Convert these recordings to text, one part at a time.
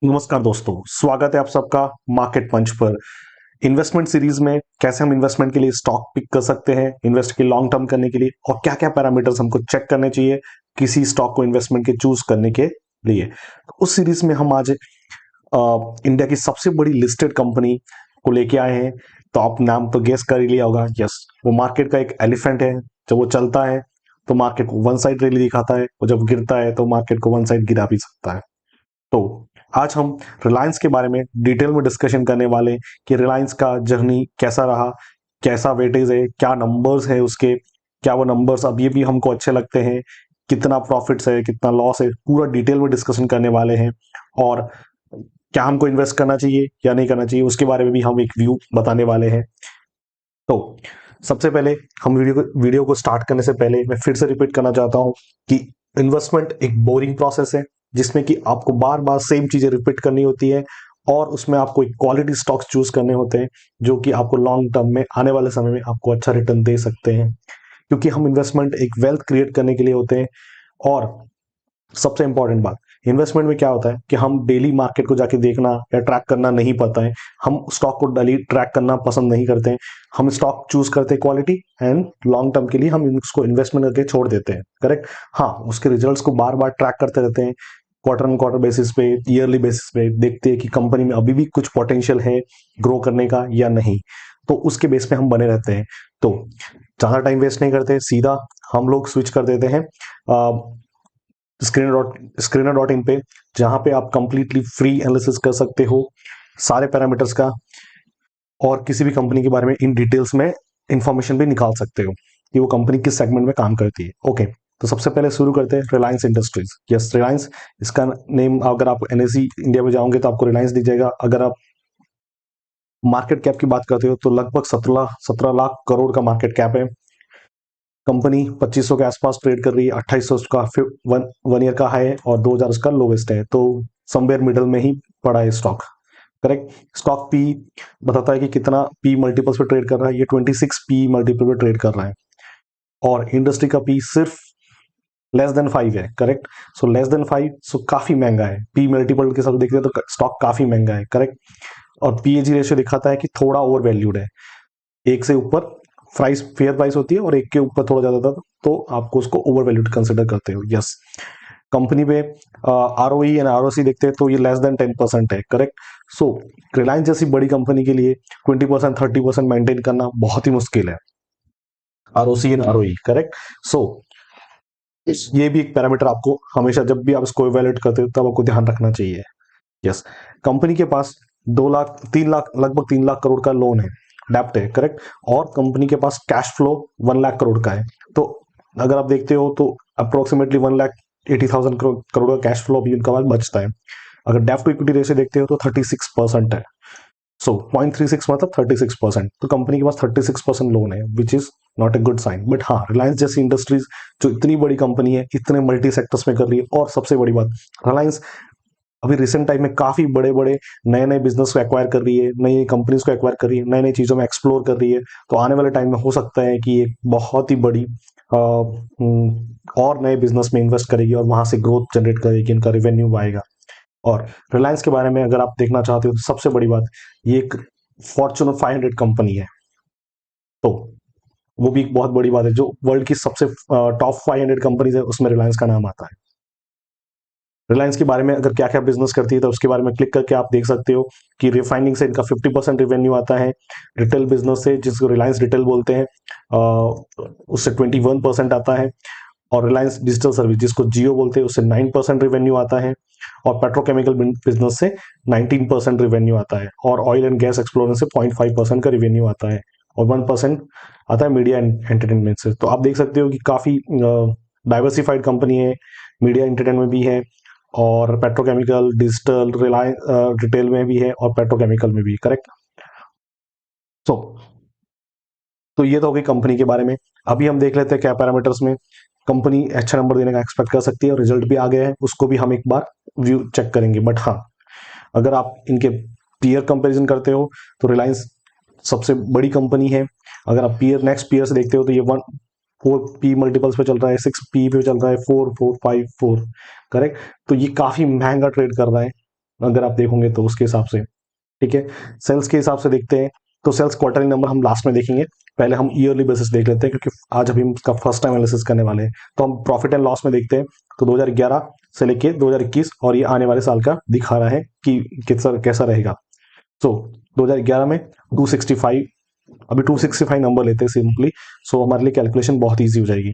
नमस्कार दोस्तों, स्वागत है आप सबका मार्केट पंच पर। इन्वेस्टमेंट सीरीज में कैसे हम इन्वेस्टमेंट के लिए स्टॉक पिक कर सकते हैं, इन्वेस्ट के लॉन्ग टर्म करने के लिए, और क्या क्या पैरामीटर्स हमको चेक करने चाहिए किसी स्टॉक को इन्वेस्टमेंट के चूज करने के लिए। तो उस सीरीज में हम आज इंडिया की सबसे बड़ी लिस्टेड कंपनी को लेके आए हैं। तो आप नाम तो गेस कर ही लिया होगा। यस, वो मार्केट का एक एलिफेंट है। जब वो चलता है तो मार्केट को वन साइड रैली दिखाता है, और जब गिरता है तो मार्केट को वन साइड गिरा भी सकता है। तो आज हम रिलायंस के बारे में डिटेल में डिस्कशन करने वाले हैं कि रिलायंस का जर्नी कैसा रहा, कैसा वेटेज है, क्या नंबर्स है उसके, क्या वो नंबर्स अभी भी हमको अच्छे लगते हैं, कितना प्रॉफिट्स है, कितना लॉस है, पूरा डिटेल में डिस्कशन करने वाले हैं। और क्या हमको इन्वेस्ट करना चाहिए या नहीं करना चाहिए उसके बारे में भी हम एक व्यू बताने वाले हैं। तो सबसे पहले हम वीडियो को स्टार्ट करने से पहले मैं फिर से रिपीट करना चाहता हूं कि इन्वेस्टमेंट एक बोरिंग प्रोसेस है जिसमें कि आपको बार बार सेम चीजें रिपीट करनी होती है, और उसमें आपको एक क्वालिटी स्टॉक्स चूज करने होते हैं जो कि आपको लॉन्ग टर्म में आने वाले समय में आपको अच्छा रिटर्न दे सकते हैं। क्योंकि हम इन्वेस्टमेंट एक वेल्थ क्रिएट करने के लिए होते हैं। और सबसे इंपॉर्टेंट बात, इन्वेस्टमेंट में क्या होता है कि हम डेली मार्केट को जाके देखना या ट्रैक करना नहीं पता है। हम स्टॉक को डेली ट्रैक करना पसंद नहीं करते हैं। हम स्टॉक चूज करते हैं क्वालिटी एंड लॉन्ग टर्म के लिए, हम उसको इन्वेस्टमेंट करके छोड़ देते हैं। करेक्ट। हाँ, उसके रिजल्ट्स को बार बार ट्रैक करते रहते हैं, क्वार्टर ऑन क्वार्टर बेसिस पे, ईयरली बेसिस पे देखते हैं कि कंपनी में अभी भी कुछ पोटेंशियल है ग्रो करने का या नहीं। तो उसके बेस पे हम बने रहते हैं। तो ज्यादा टाइम वेस्ट नहीं करते, सीधा हम लोग स्विच कर देते हैं स्क्रीनर.इन पे, जहां पे आप कंप्लीटली फ्री एनालिसिस कर सकते हो सारे पैरामीटर्स का, और किसी भी कंपनी के बारे में इन डिटेल्स में इंफॉर्मेशन भी निकाल सकते हो कि वो कंपनी किस सेगमेंट में काम करती है। ओके, तो सबसे पहले शुरू करते हैं रिलायंस इंडस्ट्रीज। यस, रिलायंस, इसका नेम अगर आप एनएसई इंडिया में जाओगे तो आपको रिलायंस दिख जाएगा। अगर आप मार्केट कैप की बात करते हो तो लगभग 17 लाख करोड़ का मार्केट कैप है। कंपनी 2500 के आसपास ट्रेड कर रही है। 2800 उसका वन ईयर का हाई है और 2000 उसका लोवेस्ट है। तो समवेयर मिडल में ही पड़ा है स्टॉक। करेक्ट। स्टॉक पी बताता है कि कितना पी मल्टीपल्स पे ट्रेड कर रहा है। ये 26 पी मल्टीपल पे ट्रेड कर रहा है, और इंडस्ट्री का पी सिर्फ लेस देन 5 है। करेक्ट। सो लेस देन 5, सो काफी महंगा है। पी मल्टीपल के साथ देखते हैं तो स्टॉक काफी महंगा है। करेक्ट। और पीएजी रेशियो दिखाता है कि थोड़ा ओवर वैल्यूड है। एक से ऊपर प्राइस, फेयर प्राइस होती है, और एक के ऊपर थोड़ा ज्यादा था तो आपको उसको ओवर वैल्यूड कंसिडर करते हो। यस। कंपनी पे आरओई एंड आरओसी देखते हैं तो ये लेस देन 10% है। करेक्ट। सो रिलायंस जैसी बड़ी कंपनी के लिए 20% 30% मेंटेन करना बहुत ही मुश्किल है, आरओसी एंड आरओई। करेक्ट। सो ये भी एक पैरामीटर आपको हमेशा जब भी आप इसको इवेल्युएट करते हो तब आपको ध्यान रखना चाहिए। यस। कंपनी के पास 2 लाख 3 लाख लगभग 3 लाख करोड़ का लोन है, डेप्ट है। करेक्ट। और कंपनी के पास कैश फ्लो 1 लाख करोड़ का है। तो अगर आप देखते हो तो अप्रोक्सीमेटली 1,80,000 करोड़ का कैश फ्लो भी उनका पास बचता है। अगर डेप्ट टू इक्विटी रेशियो देखते हो तो 36% है। सो 0.36 मतलब 36%। तो कंपनी के पास 36% लोन है, which is not a good sign. But हाँ, रिलायंस जैसी इंडस्ट्रीज जो इतनी बड़ी कंपनी है, इतने मल्टी सेक्टर्स में कर रही है, और सबसे बड़ी बात, रिलायंस अभी रिसेंट टाइम में काफी बड़े बड़े नए नए बिजनेस को एक्वायर कर रही है, नई नई कंपनीज को एक्वायर कर रही है, नई नई चीजों में एक्सप्लोर कर रही है। तो आने वाले टाइम में हो सकता है कि एक बहुत ही बड़ी और नए बिजनेस में इन्वेस्ट करेगी और वहां से ग्रोथ जनरेट करेगी, इनका रेवेन्यू आएगा। और रिलायंस के बारे में अगर आप देखना चाहते हो तो सबसे बड़ी बात, ये एक फॉर्चून 500 कंपनी है। तो वो भी एक बहुत बड़ी बात है, जो वर्ल्ड की सबसे टॉप 500 कंपनीज है उसमें रिलायंस का नाम आता है। रिलायंस के बारे में अगर क्या क्या बिजनेस करती है तो उसके बारे में क्लिक करके आप देख सकते हो कि रिफाइनिंग से इनका 50% रेवेन्यू आता है। रिटेल बिजनेस से, जिसको रिलायंस रिटेल बोलते हैं, उससे 21% आता है। और रिलायंस डिजिटल सर्विस, जिसको जियो बोलते हैं, उससे 9% रेवेन्यू आता है। और पेट्रोकेमिकल बिजनेस से 19% रेवेन्यू आता है। और ऑयल एंड गैस एक्सप्लोरेशन से 0.5% का रेवेन्यू आता है। और 1% आता है मीडिया एंड एंटरटेनमेंट से। तो आप देख सकते हो कि काफी डाइवर्सिफाइड कंपनी है। मीडिया एंटरटेनमेंट भी है, और पेट्रोकेमिकल, डिजिटल, रिलायंस रिटेल में भी है, और पेट्रोकेमिकल में भी। करेक्ट। सो तो ये तो हो गई कंपनी के बारे में। अभी हम देख लेते हैं क्या पैरामीटर्स में कंपनी अच्छा नंबर देने का एक्सपेक्ट कर सकती है, और रिजल्ट भी आ गया है, उसको भी हम एक बार व्यू चेक करेंगे। बट हाँ, अगर आप इनके पीयर कंपैरिजन करते हो तो रिलायंस सबसे बड़ी कंपनी है। अगर आप नेक्स्ट पीयर से देखते हो तो ये 4 पी मल्टीपल्स पे चल रहा है, 6 पी पे चल रहा है, 4 4 5 4। करेक्ट। तो ये काफी महंगा ट्रेड कर रहा है। अगर आप देखोगे तो उसके हिसाब से, ठीक है। सेल्स के हिसाब से देखते हैं तो सेल्स क्वार्टरली नंबर हम लास्ट में देखेंगे, पहले हम ईयरली बेसिस देख लेते हैं क्योंकि आज अभी हम इसका फर्स्ट टाइम एनालिसिस करने वाले हैं। तो हम प्रॉफिट एंड लॉस में देखते हैं, तो 2011 से लेके 2021 और ये आने वाले साल का दिखा रहा है कि कैसा कैसा रहेगा। सो 2011 में 265, अभी 265 नंबर लेते हैं सिंपली। सो हमारे लिए कैलकुलेशन बहुत ईजी हो जाएगी।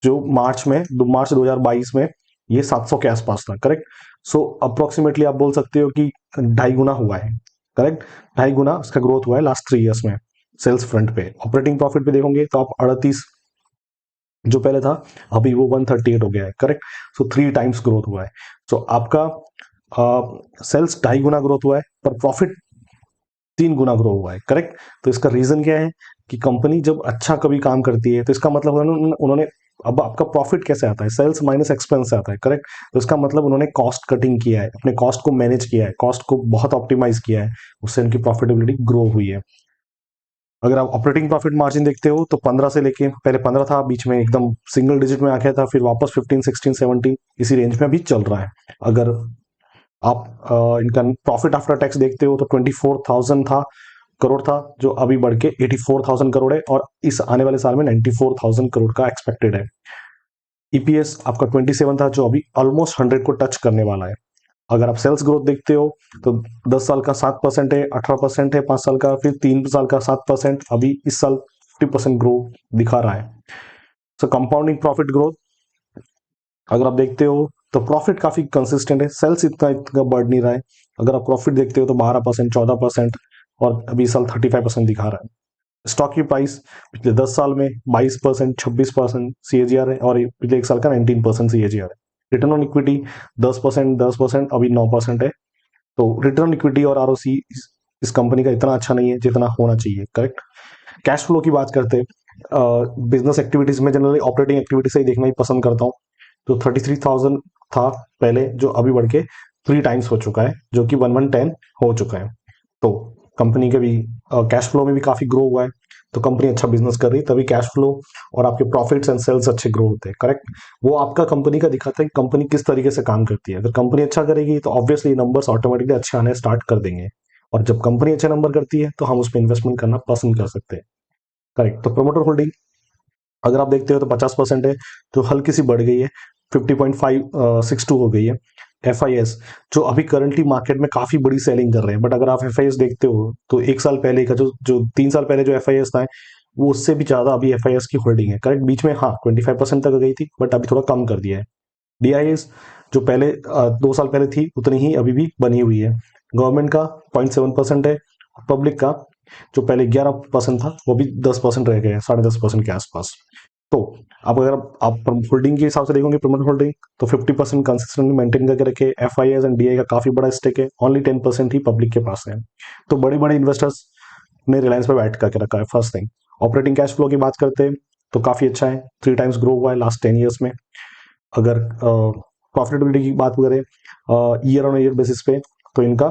जो मार्च 2022 में ये 700 के आसपास था, करेक्ट। सो अप्रोक्सीमेटली आप बोल सकते हो कि 2.5 गुना हुआ है, करेक्ट। 2.5 गुना इसका ग्रोथ हुआ है लास्ट 3 ईयर्स में सेल्स फ्रंट पे। ऑपरेटिंग प्रॉफिट पे देखोगे तो आप 38 जो पहले था, अभी वो 138 हो गया है, करेक्ट। सो 3 टाइम्स ग्रोथ हुआ है। सो आपका सेल्स 2.5 गुना ग्रोथ हुआ है पर प्रॉफिट 3 गुना ग्रो हुआ है, करेक्ट। तो इसका रीजन क्या है कि कंपनी जब अच्छा कभी काम करती है तो इसका मतलब उन्होंने अब आपका प्रॉफिट कैसे आता है, सेल्स माइनस एक्सपेंस से आता है, करेक्ट। तो इसका मतलब उन्होंने कॉस्ट कटिंग किया है, अपने कॉस्ट को मैनेज किया है, कॉस्ट को बहुत ऑप्टिमाइज किया है, उससे इनकी प्रॉफिटेबिलिटी ग्रो हुई है। अगर आप ऑपरेटिंग प्रॉफिट मार्जिन देखते हो तो 15 से लेके, पहले 15 था, बीच में एकदम सिंगल डिजिट में आ गया था, फिर वापस 15, 16, 17 इसी रेंज में अभी चल रहा है। अगर आप इनका प्रॉफिट आफ्टर टैक्स देखते हो तो 24,000 था करोड़ था, जो अभी बढ़ के 84,000 करोड़ है, और इस आने वाले साल में 94,000 करोड़ का एक्सपेक्टेड है। ईपीएस आपका 27 था, जो अभी ऑलमोस्ट 100 को टच करने वाला है। अगर आप सेल्स ग्रोथ देखते हो तो 10 साल का 7% है, 18% है 5 साल का, फिर 3 साल का 7%, अभी इस साल 50% ग्रो दिखा रहा है। सो कंपाउंडिंग प्रॉफिट ग्रोथ अगर आप देखते हो तो प्रॉफिट काफी कंसिस्टेंट है, सेल्स इतना इतना बढ़ नहीं रहा है। अगर आप प्रॉफिट देखते हो तो 12%, 14%, और अभी इस साल 35% दिखा रहा है। स्टॉक की प्राइस पिछले 10 साल में 22%, 26% सीएजीआर है, और पिछले एक साल का 19% सीएजीआर है। रिटर्न ऑन इक्विटी 10%, 10%, अभी 9% है। तो रिटर्न इक्विटी और आरओसी इस कंपनी का इतना अच्छा नहीं है जितना होना चाहिए, करेक्ट। कैश फ्लो की बात करते हैं, बिजनेस एक्टिविटीज में जनरली ऑपरेटिंग एक्टिविटी से ही देखना ही पसंद करता हूँ। तो 33,000 था पहले, जो अभी बढ़ के 3 टाइम्स हो चुका है, जो कि 1110 हो चुका है। तो कंपनी के भी कैश फ्लो में भी काफी ग्रो हुआ है। तो कंपनी अच्छा बिजनेस कर रही है, तभी कैश फ्लो और आपके प्रॉफिट्स एंड सेल्स अच्छे ग्रो होते हैं, करेक्ट। वो आपका कंपनी का दिखाता है कि कंपनी किस तरीके से काम करती है। अगर कंपनी अच्छा करेगी तो ऑब्वियसली नंबर्स ऑटोमेटिकली अच्छे आने स्टार्ट कर देंगे, और जब कंपनी अच्छे नंबर करती है तो हम उस पर इन्वेस्टमेंट करना पसंद कर सकते हैं, करेक्ट। तो प्रोमोटर होल्डिंग अगर आप देखते हो तो 50% है, जो हल्की सी बढ़ गई है, 50.562 हो गई है। एफ जो अभी करंटली मार्केट में काफी बड़ी सेलिंग कर रहे हैं, बट अगर आप एफ देखते हो तो एक साल पहले का जो जो 3 साल पहले जो एफ था, वो उससे भी ज्यादा अभी एफ की होल्डिंग है, करेक्ट। बीच में हाँ 25% तक गई थी, बट अभी थोड़ा कम कर दिया है। डीआईएस जो पहले 2 साल पहले थी उतनी ही अभी भी बनी हुई है। गवर्नमेंट का 0.7% है, पब्लिक का जो पहले 11% था वो भी 10% रह गया है, 10.5% के आसपास। तो अब अगर आप होल्डिंग के हिसाब से देखोगे प्रमोटर होल्डिंग, तो 50% कंसिस्टेंटली मेंटेन करके रखे। एफ एंड डीआई का काफी बड़ा स्टेक है, ओनली 10% ही पब्लिक के पास है। तो बड़े बड़े इन्वेस्टर्स ने रिलायंस पे बैठ करके रखा है, first thing. Operating cash flow की बात करते हैं तो काफी अच्छा है, 3 टाइम्स ग्रो हुआ है लास्ट 10 ईयर्स में। अगर प्रॉफिटेबिलिटी की बात करें ईयर ऑन ईयर बेसिस पे, तो इनका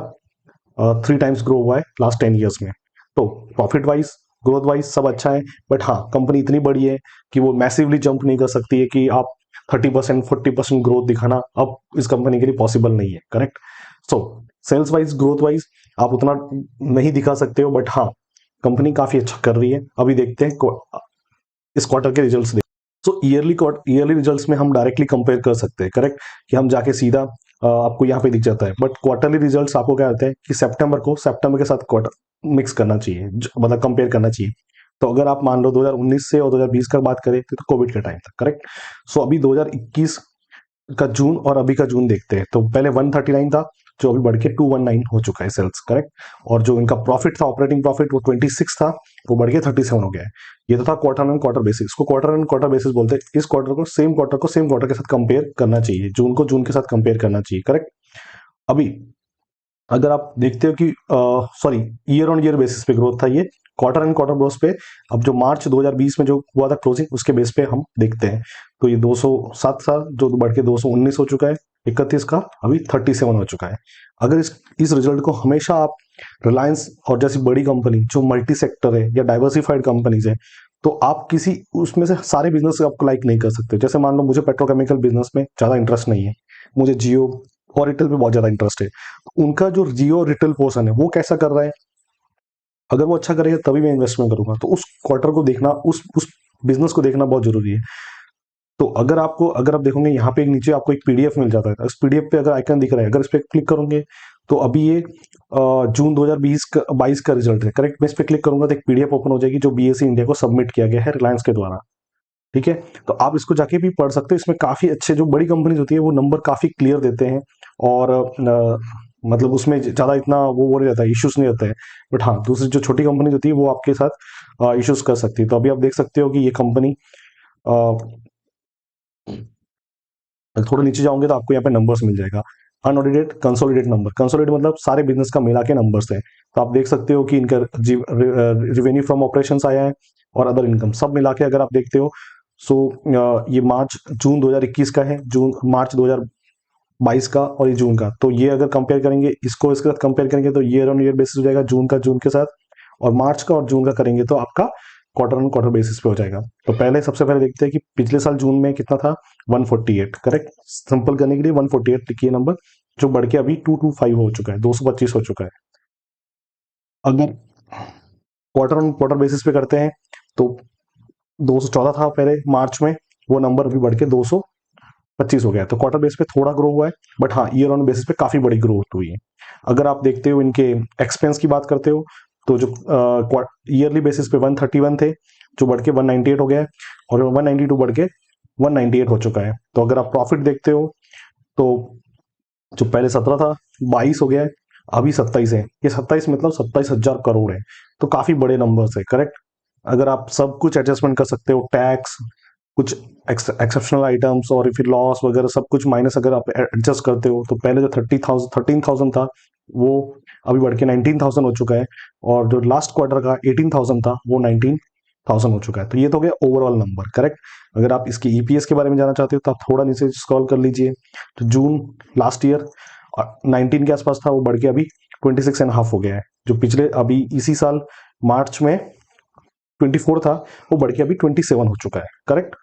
3 टाइम्स ग्रो हुआ है लास्ट 10 ईयर्स में। तो प्रॉफिट वाइज, ग्रोथ वाइज सब अच्छा है, बट हाँ कंपनी इतनी बड़ी है कि वो मैसिवली जंप नहीं कर सकती है कि आप 30%, 40% ग्रोथ दिखाना अब इस कंपनी के लिए पॉसिबल नहीं है, correct. So sales wise, growth wise आप उतना नहीं दिखा सकते हो, बट हाँ कंपनी काफी अच्छा कर रही है। अभी देखते हैं इस क्वार्टर के रिजल्ट्स। सो ईयरली रिजल्ट्स में हम डायरेक्टली कंपेयर कर सकते हैं, करेक्ट, कि हम जाके सीधा आपको यहाँ पे दिख जाता है। बट क्वार्टरली रिजल्ट्स आपको क्या होते हैं कि सितंबर के साथ क्वार्टर मिक्स करना चाहिए, मतलब कंपेयर करना चाहिए। तो अगर आप मान लो 2019 से और 2020 का बात करें तो कोविड का टाइम था, करेक्ट। सो अभी 2021 का जून और अभी का जून देखते हैं, तो पहले 139 था, जो अभी बढ़ के 219 हो चुका है सेल्स, करेक्ट। और जो इनका प्रॉफिट था, ऑपरेटिंग प्रॉफिट, वो 26 था, वो बढ़ के 37 हो गया है। ये तो था क्वार्टर एंड क्वार्टर बेसिस, इसको क्वार्टर एंड क्वार्टर बेसिस बोलते हैं। इस क्वार्टर को सेम क्वार्टर के साथ कंपेयर करना चाहिए, जून को जून के साथ कंपेयर करना चाहिए, करेक्ट। अभी अगर आप देखते हो कि sorry year on year basis पे ग्रोथ था, ये क्वार्टर एंड क्वार्टर बेस पे। अब जो मार्च 2020 में जो हुआ था क्लोजिंग, उसके बेस पे हम देखते हैं, तो ये 207 था, जो बढ़ के 219 हो चुका है। 31 का अभी 37 हो चुका है। अगर इस रिजल्ट को हमेशा आप रिलायंस और जैसी बड़ी कंपनी जो मल्टी सेक्टर है या डाइवर्सिफाइड कंपनीज है, तो आप किसी उसमें से सारे बिजनेस आपको लाइक नहीं कर सकते। जैसे मान लो मुझे पेट्रोकेमिकल बिजनेस में ज्यादा इंटरेस्ट नहीं है, मुझे जियो और रिटेल पे बहुत ज्यादा इंटरेस्ट है। उनका जो जियो रिटेल पोर्शन है वो कैसा कर रहा है, अगर वो अच्छा करेगा तभी मैं इन्वेस्टमेंट करूंगा। तो उस क्वार्टर को देखना, उस बिजनेस को देखना बहुत जरूरी है। तो अगर आप देखोगे यहाँ पे एक नीचे आपको एक पीडीएफ मिल जाता है, इस पीडीएफ पे अगर आइकन दिख रहा है, अगर इस पे क्लिक करोगे तो अभी ये जून 2022 का रिजल्ट है, करेक्ट। मैं इस पे क्लिक करूंगा तो एक पीडीएफ ओपन हो जाएगी जो बीएसई इंडिया को सबमिट किया गया है रिलायंस के द्वारा, ठीक है। तो आप इसको जाके भी पढ़ सकते हो, इसमें काफी अच्छे जो बड़ी कंपनीज होती है वो नंबर काफी क्लियर देते हैं, और मतलब उसमें ज्यादा इतना वो नहीं रहता है, इश्यूज नहीं रहता है। बट हाँ, दूसरी जो छोटी कंपनीज होती है वो आपके साथ इश्यूज कर सकती है। तो अभी आप देख सकते हो कि ये कंपनी, थोड़ा नीचे जाओगे तो आपको यहाँ पे नंबर्स मिल जाएगा, अनऑडिटेड कंसोलिडेट नंबर। कंसोलिडेट मतलब सारे बिजनेस का मिला के नंबर्स है। तो आप देख सकते हो कि इनका रिवेन्यू फ्रॉम ऑपरेशंस आया है और अदर इनकम सब मिला के अगर आप देखते हो। सो ये जून 2021 का है, जून मार्च 2022 का, और ये जून का। तो ये अगर कंपेयर करेंगे, इसको इसके साथ कंपेयर करेंगे तो ईयर ऑन ईयर बेसिस हो जाएगा, जून का जून के साथ, और मार्च का और जून का करेंगे तो आपका क्वार्टर ऑन क्वार्टर बेसिस पे हो जाएगा। तो पहले सबसे पहले देखते हैं कि पिछले साल जून में कितना था, 148, करेक्ट। सिंपल करने के लिए 148 लिखिए नंबर, जो बढ़ के अभी 225 हो चुका है, 225 हो चुका है। अगर क्वार्टर ऑन क्वार्टर बेसिस पे करते हैं तो 214 था पहले मार्च में, वो नंबर अभी बढ़ के 225 हो गया। तो क्वार्टर बेस पे थोड़ा ग्रो हुआ है, बट हाँ ईयर ऑन बेसिस पे काफी बड़ी ग्रोथ हुई है। अगर आप देखते हो इनके एक्सपेंस की बात करते हो, तो जो ईयरली बेसिस पे 131 थे, जो बढ़ के 198 हो गया है, और 192 बढ़ के 198 हो चुका है। तो अगर आप प्रॉफिट देखते हो तो जो पहले 17 था, 22 हो गया है, अभी 27 है। ये 27 मतलब 27,000 करोड़ है। तो काफी बड़े नंबर्स है, करेक्ट। अगर आप सब कुछ एडजस्टमेंट कर सकते हो, टैक्स, कुछ एक्सेप्शनल आइटम्स और फिर लॉस वगैरह सब कुछ माइनस अगर आप एडजस्ट करते हो, तो पहले जो 13,000 था वो अभी बढ़ के 19,000 हो चुका है, और जो लास्ट क्वार्टर का 18,000 था वो 19,000 हो चुका है। तो ये तो हो गया ओवरऑल नंबर, करेक्ट। अगर आप इसके ईपीएस के बारे में जानना चाहते हो तो आप थोड़ा नीचे स्क्रॉल कर लीजिए। तो जून लास्ट ईयर 19 के आसपास था, वो बढ़ के अभी 26.5 हो गया है। जो पिछले अभी इसी साल मार्च में 24 था, वो बढ़ के अभी 27 हो चुका है, करेक्ट।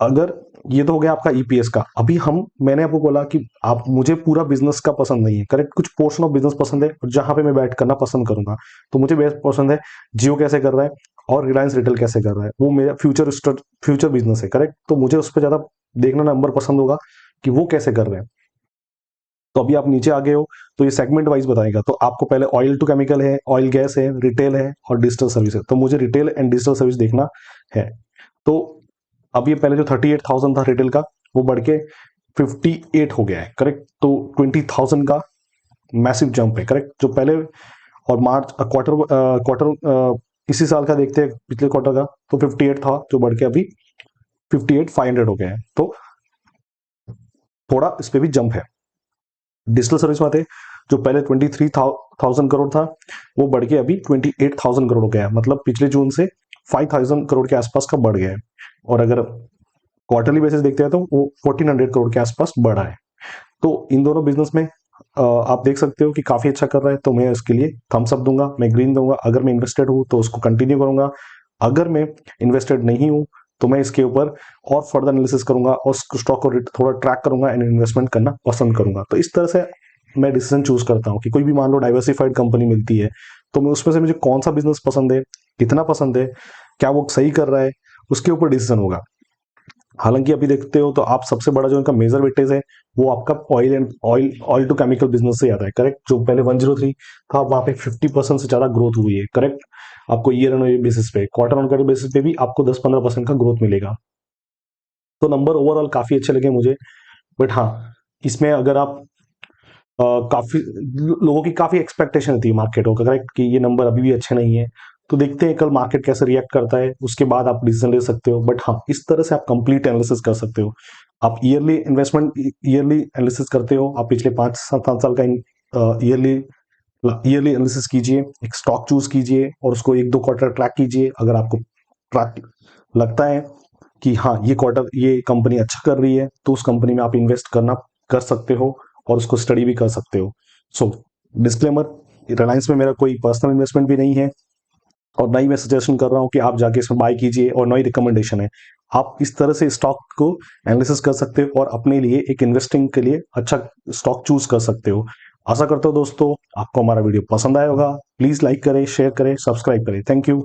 अगर ये तो हो गया आपका ईपीएस का। अभी मैंने आपको बोला कि आप मुझे पूरा बिजनेस का पसंद नहीं है, करेक्ट। कुछ पोर्शन ऑफ बिजनेस पसंद है और जहां पे मैं बैठ करना पसंद करूंगा। तो मुझे बेस्ट पसंद है जियो कैसे कर रहा है और रिलायंस रिटेल कैसे कर रहा है, वो मेरा फ्यूचर बिजनेस है, करेक्ट। तो मुझे उस पर ज्यादा देखना नंबर पसंद होगा कि वो कैसे कर रहे हैं। तो अभी आप नीचे आ गए हो तो ये सेगमेंट वाइज बताएगा। तो आपको पहले ऑयल टू केमिकल है, ऑयल गैस है, रिटेल है और डिजिटल सर्विस है। तो मुझे रिटेल एंड डिजिटल सर्विस देखना है। तो अब ये पहले जो 38,000 था रिटेल का, वो बढ़ के 58 हो गया है, करेक्ट। तो 20,000 का मैसिव जंप है, करेक्ट। जो पहले और मार्च क्वार्टर क्वार्टर इसी साल का देखते हैं पिछले क्वार्टर का, तो 58 था, जो बढ़ के अभी 58,500 हो गया है। तो थोड़ा इस पे भी जंप है। डिजिटल सर्विस में आते, जो पहले 23,000 करोड़ था, वो बढ़ के अभी 28,000 करोड़ हो गया है। मतलब पिछले जून से 5,000 करोड़ के आसपास का बढ़ गया है। और अगर क्वार्टरली बेसिस देखते हैं तो वो 1400 करोड़ के आसपास बढ़ा है। तो इन दोनों बिजनेस में आप देख सकते हो कि काफी अच्छा कर रहा है। तो मैं उसके लिए थम्स अप दूंगा, मैं ग्रीन दूंगा। अगर मैं इन्वेस्टेड हूं तो उसको कंटिन्यू करूंगा। अगर मैं इन्वेस्टेड नहीं हूं तो मैं इसके ऊपर और फर्दर एनालिसिस करूंगा और स्टॉक को थोड़ा ट्रैक करूंगा एंड इन्वेस्टमेंट करना पसंद करूंगा। तो इस तरह से मैं डिसीजन चूज करता हूँ कि कोई भी मान लो डाइवर्सिफाइड कंपनी मिलती है, तो मैं उसमें से मुझे कौन सा बिजनेस पसंद है, कितना पसंद है, क्या वो सही कर रहा है, उसके ऊपर डिसीजन होगा। हालांकि अभी देखते हो तो आप सबसे बड़ा जो इनका मेजर वेटेज है वो आपका ऑयल टू केमिकल बिजनेस से आता है, करेक्ट। जो पहले 103 था, वहां पे 50% से ज्यादा ग्रोथ हुई है, करेक्ट। आपको ईयर ऑन ईयर बेसिस पे, क्वार्टर ऑन क्वार्टर बेसिस पे भी आपको 10-15% का ग्रोथ मिलेगा। तो नंबर ओवरऑल काफी अच्छे लगे मुझे। बट हाँ, इसमें अगर आप काफी लोगों की काफी एक्सपेक्टेशन थी मार्केट को, करेक्ट, कि ये नंबर अभी भी अच्छे नहीं है। तो देखते हैं कल मार्केट कैसे रिएक्ट करता है, उसके बाद आप डिसीजन ले सकते हो। बट हाँ, इस तरह से आप कंप्लीट एनालिसिस कर सकते हो। आप ईयरली एनालिसिस करते हो, आप पिछले 5-7 साल का ईयरली ईयरली एनालिसिस कीजिए, एक स्टॉक चूज कीजिए और उसको 1-2 क्वार्टर ट्रैक कीजिए। अगर आपको ट्रैक लगता है कि हाँ ये क्वार्टर ये कंपनी अच्छा कर रही है, तो उस कंपनी में आप इन्वेस्ट करना कर सकते हो और उसको स्टडी भी कर सकते हो। सो डिस्क्लेमर, रिलायंस में मेरा कोई पर्सनल इन्वेस्टमेंट भी नहीं है और ना ही मैं सजेशन कर रहा हूँ कि आप जाके इसमें बाय कीजिए, और ना ही रिकमेंडेशन है। आप इस तरह से स्टॉक को एनालिसिस कर सकते हो और अपने लिए एक इन्वेस्टिंग के लिए अच्छा स्टॉक चूज कर सकते हो। आशा करता हूँ दोस्तों आपको हमारा वीडियो पसंद आया होगा। प्लीज लाइक करें, शेयर करें, सब्सक्राइब करें। Thank you.